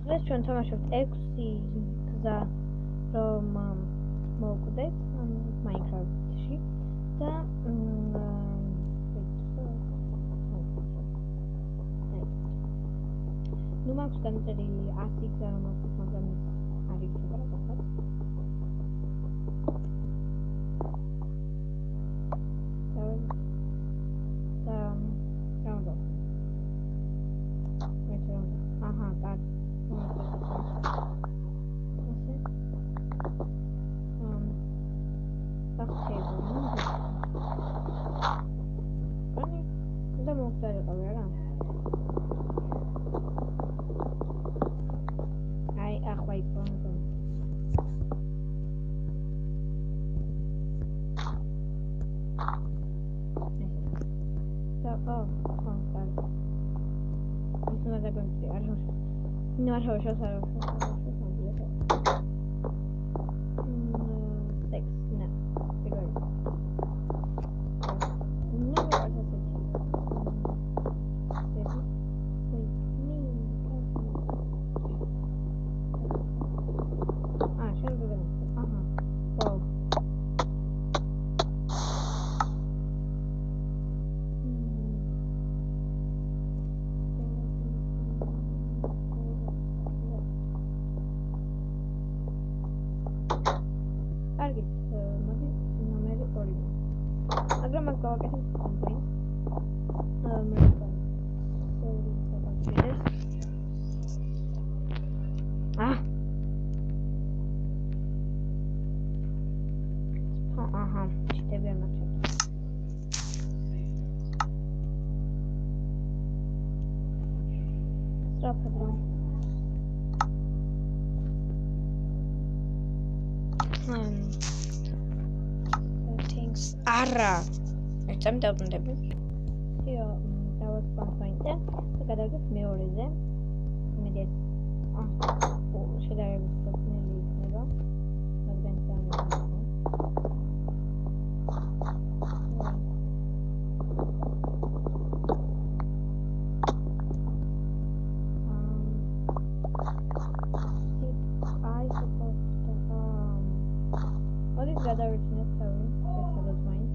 დღეს ჩვენ თამაშობთ 6 გზა რომ მოვკვდეთ Minecraft-ში და ნუ მაქვს განწერილი 100 გზა რომ მოვკვდეთ, მაგრამ არის უბრალოდ ახლა. Aha, tak. Udah mau cari kamera. Ay, aku iPhone tuh. No te consigo. No arroyo, sex, no. Pero no me vas a hacer yo no lo ajá. Wow. Agar mag gawagawin sa campaign. Aha, işte bir maç. Stop it. Ara. Ერთამ დავბრუნდები. Ё, დავას პანტაინტე. და გადავიდეთ მეორეზე. იმედია. შედარებით პროფესიონალი იქნება. მაგრამ ძალიან what is that original story? That's mine.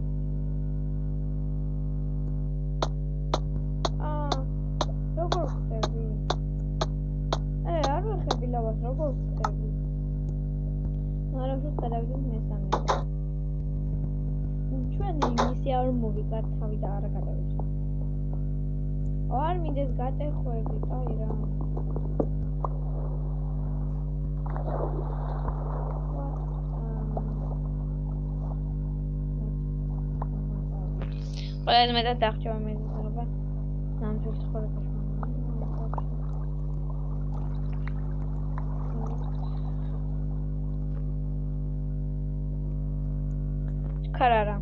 Robot story. I don't have below a robot story. No, I was telling you something. When you see our movie, got how it are got it. Or me just got a whole bit. Well, I made a dark job. I'm just for the Carrara.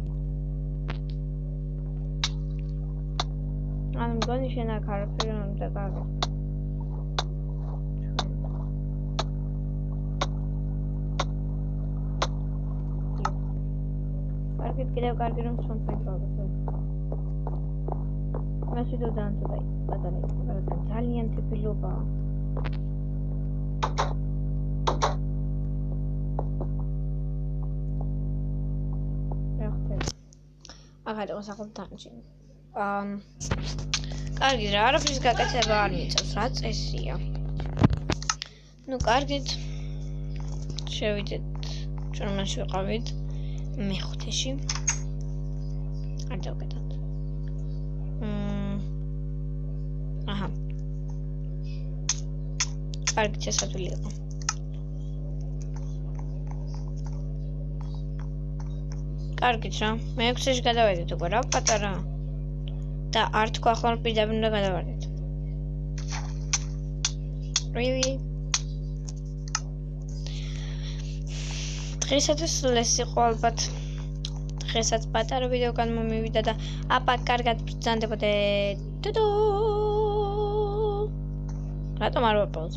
I'm going to share a character on the garden. Market get a garden from my father. Must we do down today? But I like Italian to Piluba. Agad was a contention. Cargit out of his gagat army of rats, I see. No cargit. Show it. German show of it. Mehutishi. I don't get that. Aha. Cargit just had to leave. კარგიცა, მე 6-ში გადავედით უკვე რა პატარა და არ თქვა ხოლმე პირდაპირ უნდა გადავარდეთ. Really? დღესაც ეს იყო ალბათ დღესაც პატარა ვიდეო განმომივიდა და აპა კარგად ბრძანდებოდე. რატომ არ ვაპაუზ?